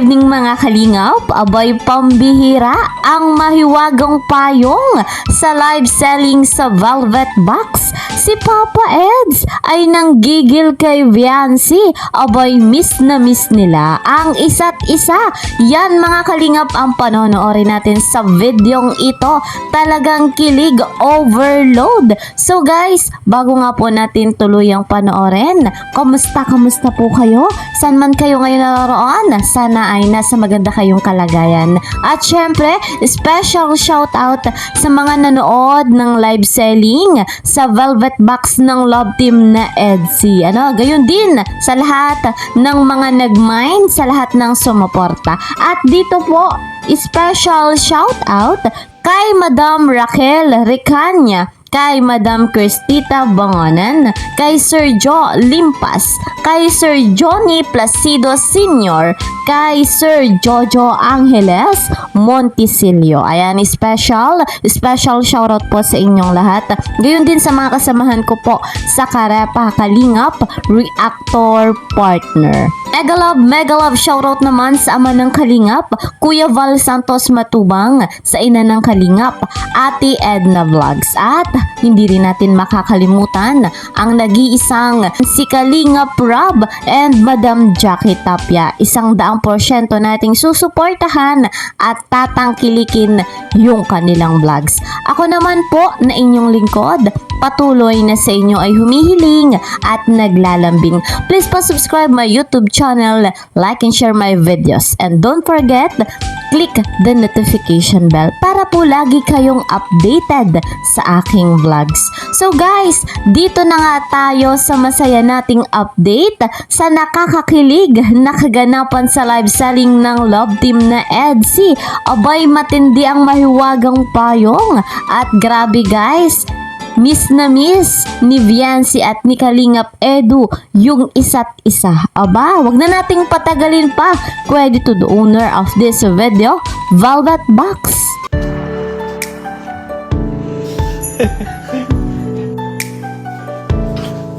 evening mga kalingap, abay pambihira ang mahiwagang payong sa live selling sa Velvet Box. Si Papa Eds ay nanggigil kay Viancy, abay miss na miss nila ang isa't isa. Yan mga kalingap ang panonoorin natin sa videong ito, talagang kilig overload. So guys, bago nga po natin tuluyang panoorin, kamusta po kayo? Saan man kayo ngayon naroon? Sana ay nasa maganda kayong kalagayan. At syempre, special shout out sa mga nanood ng live selling sa Velvet Box ng Love Team na Edsy. Gayon din sa lahat ng mga nag-mine, sa lahat ng sumuporta. At dito po, special shout out kay Madam Raquel Ricanya, kay Madam Cristita Bangonan, kay Sir Joe Limpas, kay Sir Johnny Placido Sr., kay Sir Jojo Angeles Montisilio. Ayan, special shoutout po sa inyong lahat. Gayon din sa mga kasamahan ko po sa Karepa Kalingap Reactor Partner. Mega love shoutout naman sa ama ng Kalingap, Kuya Val Santos Matubang, sa ina ng Kalingap, Ate Edna Vlogs. At hindi rin natin makakalimutan ang nag-iisang si Kalingap Rob and Madam Jackie Tapia. 100% nating susuportahan at tatangkilikin yung kanilang vlogs. Ako naman po na inyong lingkod, patuloy na sa inyo ay humihiling at naglalambing. Please pa-subscribe my YouTube channel, like and share my videos. And don't forget, click the notification bell para po lagi kayong updated sa aking vlogs. So guys, dito na nga tayo sa masaya nating update sa nakakakilig na kaganapan sa live selling ng Love Team na Edsy. Abay, matindi ang mahiwagang payong. At grabe guys, miss na miss ni Viancy at ni Kalingap Edu yung isa't isa. Aba, wag na nating patagalin pa. Credit to the owner of this video, Velvet Box.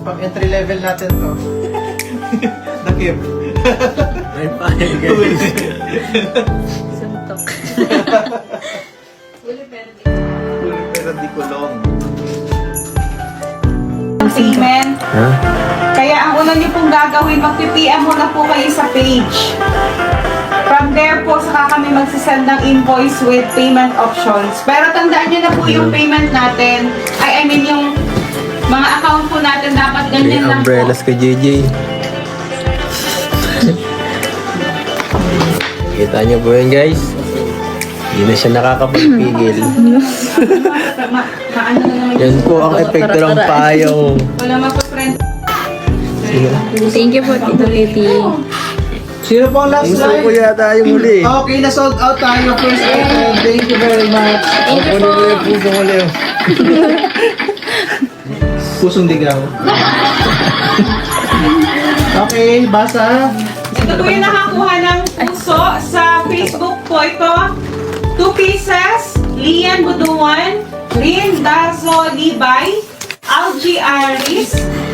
Pang entry level natin to. Nakip. May pahil guys. Suntok. Huli pero di kulong. Payment. Kaya ang una niyo pong gagawin, mag-PM muna po kayo sa page. From there po, saka kami magsisend ng invoice with payment options. Pero tandaan niyo na po yung payment natin. I mean yung mga account po natin dapat May ganyan lang po. umbrellas ka, JJ. Kita niyo po yun, guys. Hindi na siya nakakapagpigil. Maano na naman Yan po ang epekto ng payong. wala magpa-friend. Thank you po, Tito Kitty. Sino pong last Gusto ko line? yata yung huli. Okay, na-sold out tayo. First item. Thank you very much. Thank you Kunin mo po. yung puso ko, Leo. Pusong digaw. Okay, basa. Ito po yung nakakuha ng puso sa Facebook po. Ito, 2 pieces, Lian Buduan, Rin Dazo Libay, Algie Aris,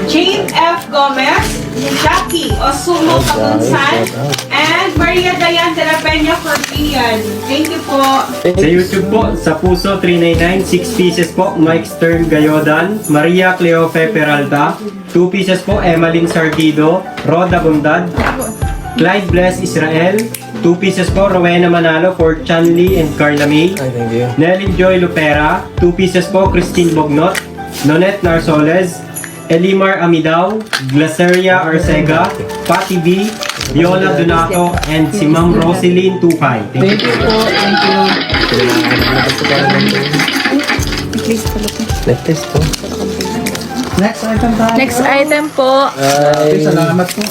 Jane F. Gomez, Jackie Osumo Kabunsan, and Maria Dayan de la Peña Corbian. Thank you po. Sa YouTube po, sa Puso 399, 6 pieces po, Mike Stern Gayodan, Maria Cleofe Peralta, 2 pieces po, Emmeline Sardido, Roda Bundad, Clyde Bless Israel, 2 pieces po, Rowena Manalo for Chanli and Carla May, Ay, thank you. Nelly Joy Lupera, 2 pieces po, Christine Bognot, Nonette Narsoles, Elimar Amidao, Glaceria Arcega, Patty B, Viola Donato, and si Ma'am Roseline Tukay. Thank you. po. Thank you. Necklace po. Next item tayo. Next item po, Okay, salamat po.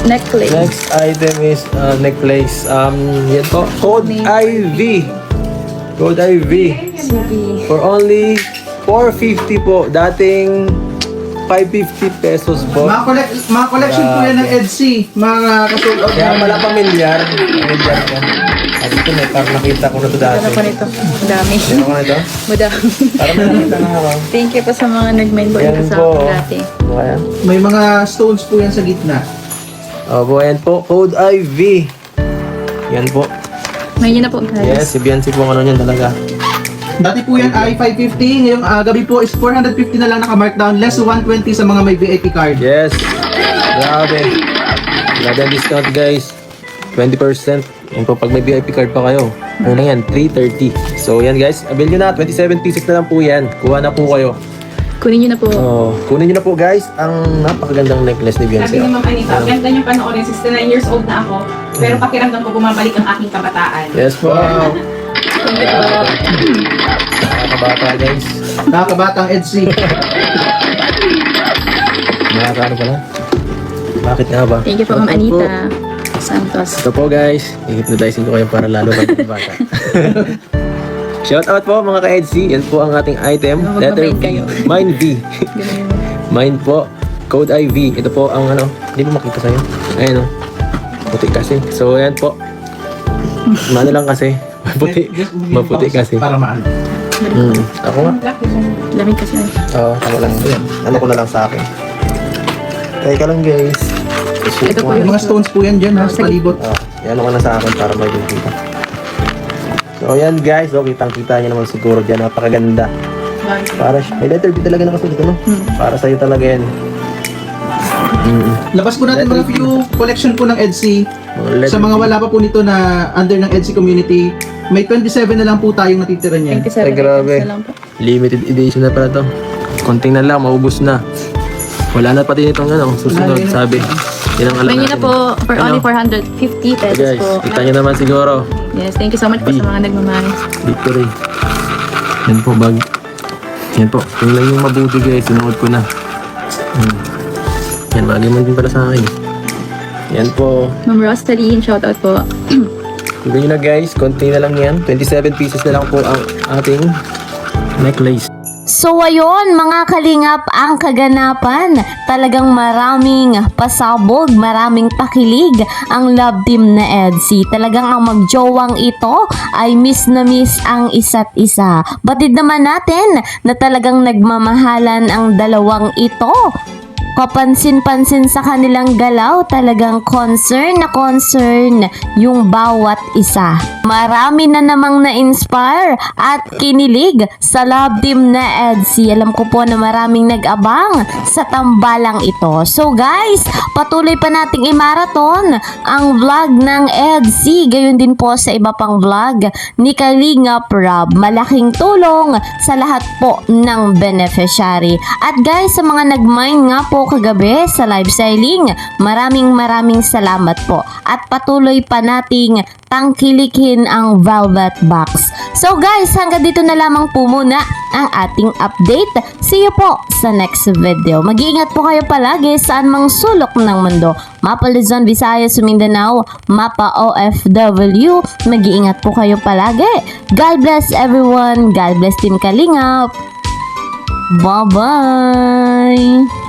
necklace. Next item is necklace. Yan po. Code IV. Code IV. CV. For only 450 po. Dating 550 pesos po. Mga collection po yan ng Edsy. Mga ka-sold out. Kaya pala pamilyar. Pamilyar po. At ito may parang nakita ko na ito dati. Ano po nito? Ang dami. Meron ko na ito? Madami. Parang may nakita na ako. Thank you po sa mga nag-mind po Yan ito sa po. akin dati. Kaya. May mga stones po yan sa gitna. Opo, yan po. Code IV. Yan po. May yun na po, guys. Yes, si Biancy po ang ano niyan talaga. Dati po yan ay 550. Ngayong gabi po is 450 na lang naka-markdown. Less 120 sa mga may VIP card. Yes. Grabe. Grabe ang discount guys. 20%. Yan po pag may VIP card pa kayo. Ano lang yan? 330. So yan guys. Avail nyo na. 27 pieces na lang po yan. Kuha na po kayo. Kunin nyo na po. Oh, kunin nyo na po guys ang napakagandang necklace ni Beyonce. Sabi ni Ma'am Anita, ganda niyong panoorin, 69 years old na ako, pero pakiramdam ko bumabalik ang aking kabataan. Yes po. Wow. Nakakabata guys. Nakakabatang EDC. Nakakaano pala. Bakit nga ba? Thank you po, Ma'am Anita Santos. Ito po guys. I-hypnotize ko kayo para lalo bata. Shout out po mga ka-EDC. Yan po ang ating item. Letter Mag-mind V. kayo. Mind V. Mind po. Code IV. Ito po ang ano. Hindi mo makita sa'yo. Ayan o. Puti kasi. So yan po. Mano lang kasi. Maputi. Maputi kasi. Para maano. Ako nga. Lamig kasi. Oo, tama lang. Yan. Ano ko na lang sa akin. Teka lang guys. Ito po Yung yung mga stones po yan dyan ha, sa palibot. Yan ako na sa akin para may kita. So yan guys, kitang-kita nyo naman siguro dyan, napakaganda. Para may letter B talaga nakasulat, ano? Para sa'yo talaga yan. Labas po natin mga few collection po ng EDC. Mga letter Sa mga B. wala pa po nito na under ng EDC community, may 27 na lang po tayong natitira niyan. 27 Ay, grabe. na lang po. Limited edition na pala to. Konting na lang, maubos na. Wala na pati nitong ano, susunod, sabi. Yan ang alam May yun na natin. po for Ano? only 450 pesos Guys, po. kita nyo naman siguro. Yes, thank you so much po sa mga nagmamahal. Victory. Yan po, bag. Yan po. Yung lang yung mabuti guys. Sinuot ko na. Yan, bagay man din pala sa akin. Yan po. Ma'am Rosaline, shout out po. Tignan nyo na guys. Konti na lang yan. 27 pieces na lang po ang ating necklace. So ayun mga kalingap ang kaganapan. Talagang maraming pasabog, maraming pakilig ang love team na EDC. Talagang ang magjowang ito ay miss na miss ang isa't isa. Batid naman natin na talagang nagmamahalan ang dalawang ito. Kapansin-pansin sa kanilang galaw, talagang concern yung bawat isa. Marami na namang na-inspire at kinilig sa love team na EDC. Alam ko po na maraming nag-abang sa tambalang ito. So guys, patuloy pa nating i-marathon ang vlog ng EDC. Gayon din po sa iba pang vlog ni Kalingap Rob. Malaking tulong sa lahat po ng beneficiary. At guys, sa mga nag-mine nga po kagabi sa live selling, maraming salamat po. At patuloy pa nating tangkilikin ang Velvet Box. So guys, hanggang dito na lamang po muna ang ating update. See you po sa next video. Mag-iingat po kayo palagi saan mang sulok ng mundo. Mapa Luzon, Visayas, Mindanao, Mapa OFW. Mag-iingat po kayo palagi. God bless everyone. God bless Team Kalingap. Bye-bye!